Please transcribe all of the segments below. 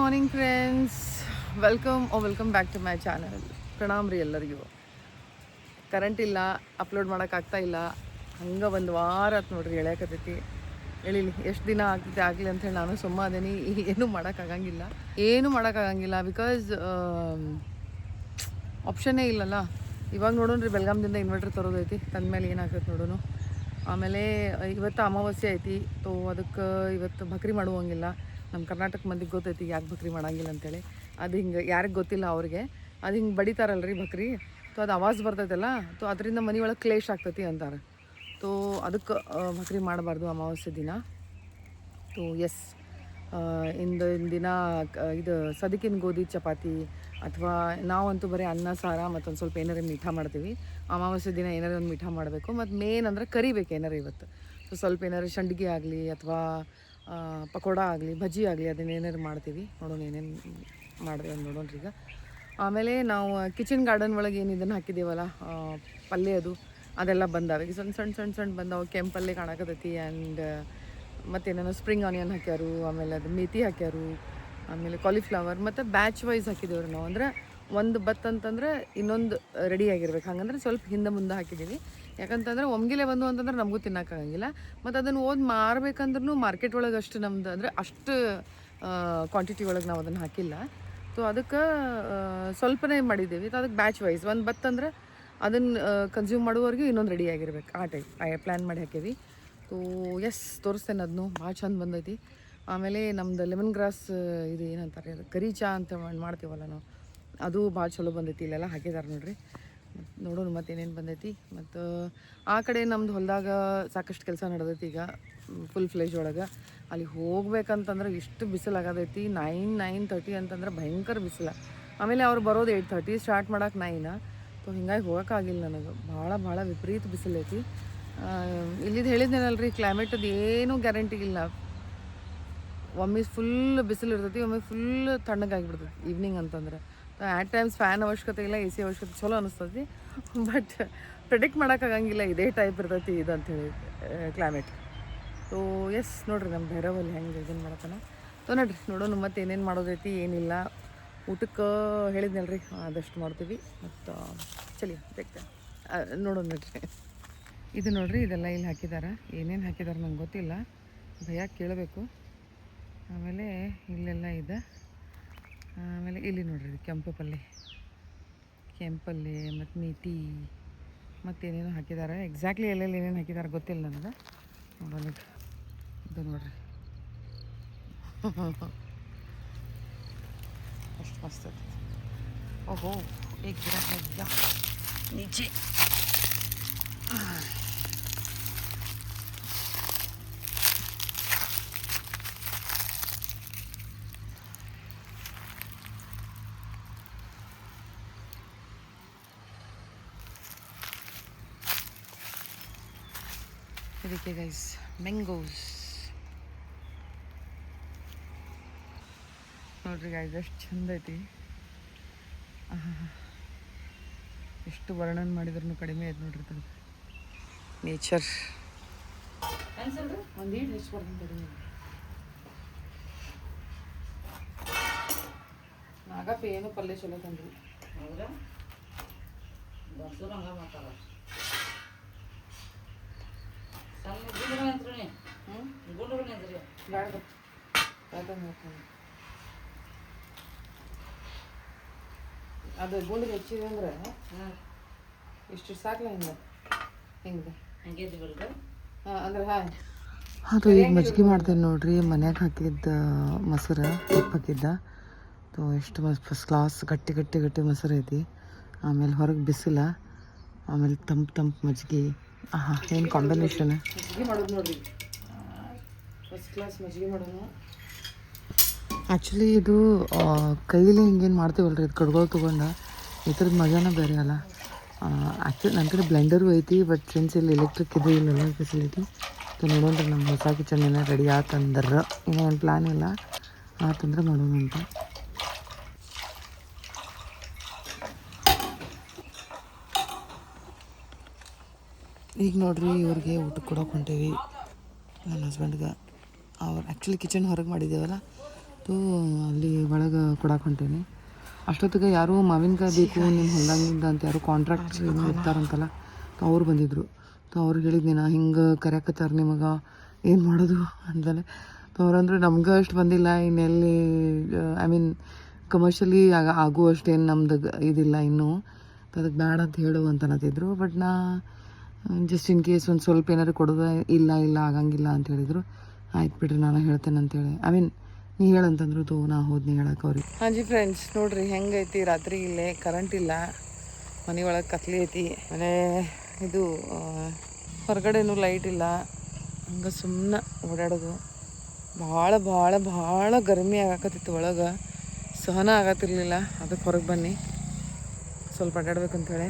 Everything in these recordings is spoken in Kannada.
Morning friends, welcome back to my channel. ಪ್ರಣಾಮ್ ರೀ ಎಲ್ಲರಿಗೂ. ಕರೆಂಟ್ ಇಲ್ಲ, ಅಪ್ಲೋಡ್ ಮಾಡೋಕ್ಕಾಗ್ತಾ ಇಲ್ಲ. ಹಂಗೆ ಒಂದು ವಾರ ಆಯ್ತು ನೋಡ್ರಿ, ಎಳೆಯಕತ್ತೈತಿ. ಎಳೀಲಿ, ಎಷ್ಟು ದಿನ ಆಗ್ತೈತೆ ಆಗಲಿ ಅಂಥೇಳಿ ನಾನು ಸುಮ್ಮ ಅದೇನಿ. ಏನೂ ಮಾಡೋಕ್ಕಾಗಂಗಿಲ್ಲ ಬಿಕಾಸ್ ಆಪ್ಷನ್ನೇ ಇಲ್ಲಲ್ಲ. ಇವಾಗ ನೋಡೋಣ್ರಿ, ಬೆಳಗಾಮದಿಂದ ಇನ್ವರ್ಟರ್ ತರೋದೈತಿ, ತಂದಮೇಲೆ ಏನಾಗ್ತೈತೆ ನೋಡೋಣ. ಆಮೇಲೆ ಇವತ್ತು ಅಮಾವಾಸ್ಯೆ ಐತಿ. ತೋ ಅದಕ್ಕೆ ಇವತ್ತು ಭಕ್ರಿ ಮಾಡುವಂಗಿಲ್ಲ. ನಮ್ಮ ಕರ್ನಾಟಕ ಮಂದಿಗೆ ಗೊತ್ತೈತಿ ಯಾಕೆ ಭಕ್ರಿ ಮಾಡೋಂಗಿಲ್ಲ ಅಂತೇಳಿ. ಅದು ಹಿಂಗೆ ಯಾರಿಗೆ ಗೊತ್ತಿಲ್ಲ ಅವ್ರಿಗೆ. ಅದು ಹಿಂಗೆ ಬಡಿತಾರಲ್ರಿ ಭಕ್ರಿ, ತೋ ಅದು ಆವಾಜ್ ಬರ್ತೈತಲ್ಲ, ತೋ ಅದರಿಂದ ಮನೆ ಒಳಗೆ ಕ್ಲೇಶ್ ಆಗ್ತೈತಿ ಅಂತಾರೆ. ತೋ ಅದಕ್ಕೆ ಭಕ್ರಿ ಮಾಡಬಾರ್ದು ಅಮಾವಾಸ್ಯೆ ದಿನ. ತೋ ಎಸ್, ಇಂದಿನ ದಿನ ಇದು ಸದಕಿನ ಗೋಧಿ ಚಪಾತಿ, ಅಥವಾ ನಾವಂತೂ ಬರೀ ಅನ್ನ ಸಾರ ಮತ್ತೊಂದು ಸ್ವಲ್ಪ ಏನಾರು ಮೀಠ ಮಾಡ್ತೀವಿ. ಅಮಾವಾಸ್ಯೆ ದಿನ ಏನಾರು ಒಂದು ಮೀಠ ಮಾಡಬೇಕು. ಮತ್ತು ಮೇನ್ ಅಂದರೆ ಕರಿಬೇಕು ಏನಾರು ಇವತ್ತು. ಸೊ ಸ್ವಲ್ಪ ಏನಾರು ಸಂಡಿಗೆ ಆಗಲಿ ಅಥವಾ ಪಕೋಡ ಆಗಲಿ, ಬಜ್ಜಿ ಆಗಲಿ, ಅದನ್ನೇನಾರು ಮಾಡ್ತೀವಿ. ನೋಡೋಣ ಏನೇನು ಮಾಡಿದೆ ಅಂತ ನೋಡೋಣ್ರಿ ಈಗ. ಆಮೇಲೆ ನಾವು ಕಿಚನ್ ಗಾರ್ಡನ್ ಒಳಗೆ ಏನು ಇದನ್ನು ಹಾಕಿದ್ದೀವಲ್ಲ, ಪಲ್ಯ ಅದೆಲ್ಲ ಬಂದಾವೆ. ಈಗ ಸಣ್ಣ ಬಂದಾವೆ. ಕೆಂಪಲ್ಲೇ ಕಾಣಕತ್ತೈತಿ. ಆ್ಯಂಡ್ ಮತ್ತೇನೇನೋ ಸ್ಪ್ರಿಂಗ್ ಆನಿಯನ್ ಹಾಕ್ಯಾರು, ಆಮೇಲೆ ಅದು ಮೇಥಿ ಹಾಕ್ಯಾರು, ಆಮೇಲೆ ಕಾಲಿಫ್ಲವರ್, ಮತ್ತು ಬ್ಯಾಚ್ ವೈಸ್ ಹಾಕಿದ್ದೇವ್ರಿ ನಾವು. ಅಂದರೆ ಒಂದು ಬತ್ ಅಂತಂದ್ರೆ ಇನ್ನೊಂದು ರೆಡಿ ಆಗಿರ್ಬೇಕು. ಹಾಗಂದ್ರೆ ಸ್ವಲ್ಪ ಹಿಂದೆ ಮುಂದೆ ಹಾಕಿದ್ದೀವಿ. ಯಾಕಂತಂದ್ರೆ ಒಮ್ಗಿಲೆ ಬಂದು ಅಂತಂದ್ರೆ ನಮಗೂ ತಿನ್ನೋಕ್ಕಾಗಂಗಿಲ್ಲ. ಮತ್ತು ಅದನ್ನು ಮಾರ್ಬೇಕಂದ್ರೂ ಮಾರ್ಕೆಟ್ ಒಳಗೆ ಅಷ್ಟು ನಮ್ದು ಅಂದರೆ ಅಷ್ಟು ಕ್ವಾಂಟಿಟಿ ಒಳಗೆ ನಾವು ಅದನ್ನು ಹಾಕಿಲ್ಲ. ಸೊ ಅದಕ್ಕೆ ಸ್ವಲ್ಪನೇ ಮಾಡಿದ್ದೀವಿ. ಅದಕ್ಕೆ ಬ್ಯಾಚ್ ವೈಸ್ ಒಂದು ಬತ್ತಂದ್ರೆ ಅದನ್ನು ಕನ್ಸ್ಯೂಮ್ ಮಾಡುವವರೆಗೂ ಇನ್ನೊಂದು ರೆಡಿ ಆಗಿರ್ಬೇಕು. ಆ ಟೈಪ್ ಪ್ಲ್ಯಾನ್ ಮಾಡಿ ಹಾಕೀವಿ. ಸೊ ಎಸ್, ತೋರಿಸ್ತೇನೆ ಅದನ್ನು. ಭಾಳ ಚಂದ ಬಂದೈತಿ. ಆಮೇಲೆ ನಮ್ದು ಲೆಮನ್ ಗ್ರಾಸ್ ಇದು ಏನಂತಾರೆ, ಅದು ಕರಿ ಚಾ ಅಂತ ಮಾಡ್ತೀವಲ್ಲ ನಾವು, ಅದು ಭಾಳ ಚಲೋ ಬಂದೈತಿ. ಇಲ್ಲೆಲ್ಲ ಹಾಕಿದ್ದಾರೆ ನೋಡ್ರಿ. ನೋಡೋಣ ಮತ್ತೇನೇನು ಬಂದೈತಿ. ಮತ್ತು ಆ ಕಡೆ ನಮ್ದು ಹೊಲದಾಗ ಸಾಕಷ್ಟು ಕೆಲಸ ನಡೆದೈತಿ ಈಗ ಫುಲ್ ಫ್ಲೆಜ್ ಒಳಗೆ. ಅಲ್ಲಿ ಹೋಗ್ಬೇಕಂತಂದ್ರೆ ಇಷ್ಟು ಬಿಸಿಲಾಗದೈತಿ. 9:30 ಅಂತಂದ್ರೆ ಭಯಂಕರ ಬಿಸಿಲ. ಆಮೇಲೆ ಅವ್ರು ಬರೋದು 8:30, ಸ್ಟಾರ್ಟ್ ಮಾಡೋಕೆ 9. ಸೊ ಹಿಂಗಾಗಿ ಹೋಗೋಕ್ಕಾಗಿಲ್ಲ ನನಗೆ. ಭಾಳ ವಿಪರೀತ ಬಿಸಿಲೈತಿ. ಇಲ್ಲಿದ್ದು ಹೇಳಿದ್ನೇನಲ್ರಿ, ಕ್ಲೈಮೇಟದ್ದು ಏನೂ ಗ್ಯಾರಂಟಿ ಇಲ್ಲ. ಒಮ್ಮೆ ಫುಲ್ ಬಿಸಿಲು ಇರ್ತೈತಿ, ಒಮ್ಮೆ ಫುಲ್ ತಣ್ಣಗಾಗಿಬಿಡ್ತೈತಿ ಈವ್ನಿಂಗ್ ಅಂತಂದ್ರೆ. ಆ್ಯಟ್ ಟೈಮ್ಸ್ ಫ್ಯಾನ್ ಅವಶ್ಯಕತೆ ಇಲ್ಲ, ಎ ಸಿ ಅವಶ್ಯಕತೆ ಚಲೋ ಅನಿಸ್ತೈತಿ. ಬಟ್ ಪ್ರೆಡಿಕ್ಟ್ ಮಾಡೋಕ್ಕಾಗಂಗಿಲ್ಲ, ಇದೇ ಟೈಪ್ ಇರ್ತೈತಿ ಇದು ಅಂಥೇಳಿ ಕ್ಲೈಮೇಟ್. ಸೊ ಎಸ್, ನೋಡಿರಿ ನಮ್ಮ ಭೈರವಲ್ಲಿ ಹೆಂಗೆ ಇದನ್ನು ಮಾಡತ್ತಾನ. ಸೊ ನೋಡೋಣ ಮತ್ತೆ ಏನೇನು ಮಾಡೋದೈತಿ ಏನಿಲ್ಲ. ಊಟಕ್ಕೆ ಹೇಳಿದ್ನಲ್ರಿ, ಆದಷ್ಟು ಮಾಡ್ತೀವಿ. ಮತ್ತು ಚಲಿ দেখতে ನೋಡೋಣ ನೋಡ್ರಿ. ಇದು ನೋಡ್ರಿ, ಇದೆಲ್ಲ ಇಲ್ಲಿ ಹಾಕಿದ್ದಾರೆ. ಏನೇನು ಹಾಕಿದ್ದಾರೆ ನಂಗೆ ಗೊತ್ತಿಲ್ಲ, ಭಯ ಕೇಳಬೇಕು. ಆಮೇಲೆ ಇಲ್ಲೆಲ್ಲ ಇದೆ. ಆಮೇಲೆ ಇಲ್ಲಿ ನೋಡ್ರಿ, ಕೆಂಪು ಪಲ್ಯ ಮತ್ತು ಮೇಥಿ ಮತ್ತೇನೇನೋ ಹಾಕಿದ್ದಾರೆ. ಎಕ್ಸಾಕ್ಟ್ಲಿ ಎಲ್ಲೆಲ್ಲಿ ಏನೇನು ಹಾಕಿದ್ದಾರೆ ಗೊತ್ತಿಲ್ಲ ನನಗೆ. ನೋಡೋಣ, ಇದು ನೋಡ್ರಿ ಅಷ್ಟು ಮಸ್ತ್ ಐತಿ. ಓಹೋ, ಏಕ್ ಗಿಡ ಇದೆಯಾ ನೀಚೆ. ಇದಕ್ಕೆ ಗೈಸ್ ಮ್ಯಾಂಗೋಸ್ ನೋಡ್ರಿ ಗೈಸ್, ಎಷ್ಟು ಚಂದ ಐತಿ. ಎಷ್ಟು ವರ್ಣನೆ ಮಾಡಿದ್ರು ಕಡಿಮೆ ಐತೆ ನೋಡ್ರಿ. ತನಕ ನೇಚರ್ ಒಂದೇನು ಎಷ್ಟು ಬರ್ತದೆ. ನಾಗಪ್ಪ ಏನು ಪಲ್ಯ ಚಲೋ ತಂದ್ರಿ. ಅದು ಗುಂಡಿಗೆ ಹೆಚ್ಚಿದೆ ಅಂದ್ರೆ ಇಷ್ಟು ಸಾಕಲ್ಲ. ಹಿಂಗೆ ಅಂದ್ರೆ ಅದು ಈಗ ಮಜ್ಜಿಗೆ ಮಾಡ್ತೇನೆ ನೋಡ್ರಿ. ಮನ್ಯಾಗ ಹಾಕಿದ್ದ ಮೊಸರು ಉಪ್ಪು ಹಾಕಿದ್ದ. ಎಷ್ಟು ಫಸ್ಟ್ ಕ್ಲಾಸ್ ಗಟ್ಟಿ ಮೊಸರು ಐತಿ. ಆಮೇಲೆ ಹೊರಗೆ ಬಿಸಿಲ, ಆಮೇಲೆ ತಂಪು ಮಜ್ಜಿಗೆ. ಏನು ಕಾಂಬಿನೇಷನ್. ಮಜ್ಜಿಗೆ ಮಾಡೋದು ನೋಡ್ರಿ, ಫಸ್ಟ್ ಕ್ಲಾಸ್ ಮಜ್ಜಿಗೆ ಮಾಡೋಣ. ಆ್ಯಕ್ಚುಲಿ ಇದು ಕೈಲಿ ಹಿಂಗೇನು ಮಾಡ್ತೀವಲ್ರಿ, ಇದು ಕಡ್ಗೋಳು ತೊಗೊಂಡು ಈ ಥರದ ಮಜಾನೇ ಬೇರೆ ಅಲ್ಲ. ಆ್ಯಕ್ಚುಲಿ ನನ್ನ ಕಡೆ ಬ್ಲೆಂಡರು ಐತಿ, ಬಟ್ ಸಿನ್ಸ್ ಇಲ್ಲಿ ಎಲೆಕ್ಟ್ರಿಕ್ ಇದು ಇಲ್ಲೆಲ್ಲ ಫೆಸಿಲಿಟಿ. ನೋಡೋಣ್ರಿ, ನಮ್ಮ ಹೊಸ ಕಿಚನ್ ಏನೋ ರೆಡಿ ಆತಂದ್ರೆ, ಇನ್ನೇನು ಪ್ಲ್ಯಾನ್ ಇಲ್ಲ, ಆತಂದ್ರೆ ಮಾಡೋಣ ಅಂತ. ಈಗ ನೋಡ್ರಿ, ಇವ್ರಿಗೆ ಊಟಕ್ಕೆ ಕೊಡೋಕೆ ಹೊಂಟೇವಿ ನನ್ನ ಹಸ್ಬೆಂಡ್ಗೆ. ಅವ್ರು ಆ್ಯಕ್ಚುಲಿ ಕಿಚನ್ ಹೊರಗೆ ಮಾಡಿದ್ದೇವಲ್ಲ, ತೋ ಅಲ್ಲಿ ಒಳಗೆ ಕೊಡಕ್ಕೆ ಹೊಂಟೇನಿ. ಅಷ್ಟೊತ್ತಿಗೆ ಯಾರೋ ಮಾವಿನಕಾಯಿ ಬೇಕು ನಿಮ್ಮ ಹೊಲ್ದಂಗಿಂದ ಅಂತ ಯಾರೋ ಕಾಂಟ್ರಾಕ್ಟ್ ಏನೋ ಇರ್ತಾರಂತಲ್ಲ, ಅವ್ರು ಬಂದಿದ್ದರು. ಅವ್ರಿಗೆ ಹೇಳಿದ್ನಿ ನಾ ಹಿಂಗೆ ಕರೆಯಕತ್ತಾರೆ ನಿಮಗೆ ಏನು ಮಾಡೋದು ಅಂದಲೆ. ಅವ್ರಂದ್ರೆ ನಮ್ಗೆ ಅಷ್ಟು ಬಂದಿಲ್ಲ, ಇನ್ನೆಲ್ಲಿ ಐ ಮೀನ್ ಕಮರ್ಷಿಯಲಿ ಆಗುವಷ್ಟೇನು ನಮ್ದು ಇದಿಲ್ಲ ಇನ್ನೂ, ಅದಕ್ಕೆ ಬೇಡ ಅಂತ ಹೇಳು ಅಂತ ಅನ್ನತ್ತಿದ್ರು. ಬಟ್ ನಾ ಜಸ್ಟ್ ಇನ್ ಕೇಸ್ ಒಂದು ಸ್ವಲ್ಪ ಏನಾದ್ರು ಕೊಡೋದು, ಇಲ್ಲ ಆಗಂಗಿಲ್ಲ ಅಂತ ಹೇಳಿದರು. ಆಯ್ತು ಬಿಡ್ರಿ ನಾನು ಹೇಳ್ತೇನೆ ಅಂತೇಳಿ, ಐ ಮೀನ್ ನೀ ಹೇಳಂತಂದ್ರು ತೋ ನಾ ಹೋದ್ನಿ ಹೇಳಕ್ಕೆ ಅವ್ರಿಗೆ. ಹಾಂ ಜಿ ಫ್ರೆಂಡ್ಸ್, ನೋಡಿರಿ ಹೆಂಗೈತಿ ರಾತ್ರಿ ಇಲ್ಲೇ ಕರೆಂಟ್ ಇಲ್ಲ, ಮನೆ ಒಳಗೆ ಕತ್ಲಿ ಐತಿ, ಆಮೇಲೆ ಇದು ಹೊರಗಡೆನೂ ಲೈಟ್ ಇಲ್ಲ, ಹಂಗೆ ಸುಮ್ಮನೆ ಓಡಾಡೋದು. ಭಾಳ ಭಾಳ ಭಾಳ ಗರ್ಮಿ ಆಗಾಕತ್ತಿತ್ತು ಒಳಗೆ, ಸಹನ ಆಗತ್ತಿರಲಿಲ್ಲ. ಅದಕ್ಕೆ ಹೊರಗೆ ಬನ್ನಿ ಸ್ವಲ್ಪ ಅಡ್ಡಾಡ್ಬೇಕಂತೇಳಿ.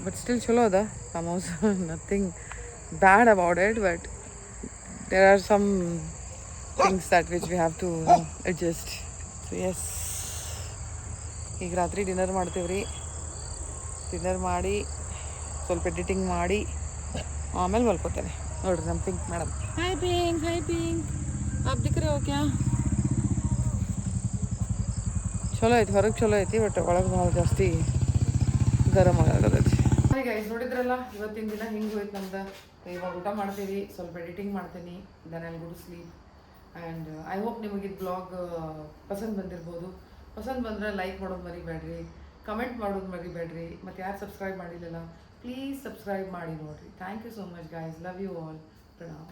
ಬಟ್ ಸ್ಟಿಲ್ ಚಲೋ ಅದ farm house, nothing bad about it, but there are some things that which we have to adjust. So yes, ಈಗ ರಾತ್ರಿ ಡಿನ್ನರ್ ಮಾಡ್ತೀವ್ರಿ. ಡಿನ್ನರ್ ಮಾಡಿ ಸ್ವಲ್ಪ ಎಡಿಟಿಂಗ್ ಮಾಡಿ ಆಮೇಲೆ ಮಲ್ಕೋತೇನೆ. ನೋಡ್ರಿ ನಮ್ಮ pink madam. Hi pink, hi pink, ಆಪ್ ದಿಕ್ ರೇ ಹೋ ಕ್ಯಾ? ಚಲೋ ಐತಿ, ಹೊರಗೆ ಚಲೋ ಐತಿ, ಬಟ್ ಒಳಗೆ ಭಾಳ ಜಾಸ್ತಿ ಗರಮ್ ಆಗತೈತಿ. ಹಾಯ್ ಗೈಸ್, ನೋಡಿದ್ರಲ್ಲ ಇವತ್ತಿನ ದಿನ ಹಿಂಗೆ ಹೋಯ್ತು ನಮ್ದು. ಇವಾಗ ಊಟ ಮಾಡ್ತೀವಿ, ಸ್ವಲ್ಪ ಎಡಿಟಿಂಗ್ ಮಾಡ್ತೀನಿ, then I go to sleep. And I hope ನಿಮಗೆ ಇದು ಬ್ಲಾಗ್ ಪಸಂದ್ ಬಂದಿರ್ಬೋದು. ಪಸಂದ್ ಬಂದರೆ ಲೈಕ್ ಮಾಡೋದು ಮರಿಬೇಡ್ರಿ, ಕಮೆಂಟ್ ಮಾಡೋದು ಮರಿಬೇಡ್ರಿ, ಮತ್ತು ಯಾರು ಸಬ್ಸ್ಕ್ರೈಬ್ ಮಾಡಿಲ್ಲಲ್ಲ ಪ್ಲೀಸ್ ಸಬ್ಸ್ಕ್ರೈಬ್ ಮಾಡಿ ನೋಡಿರಿ. Thank you so much guys, love you all, Pranam.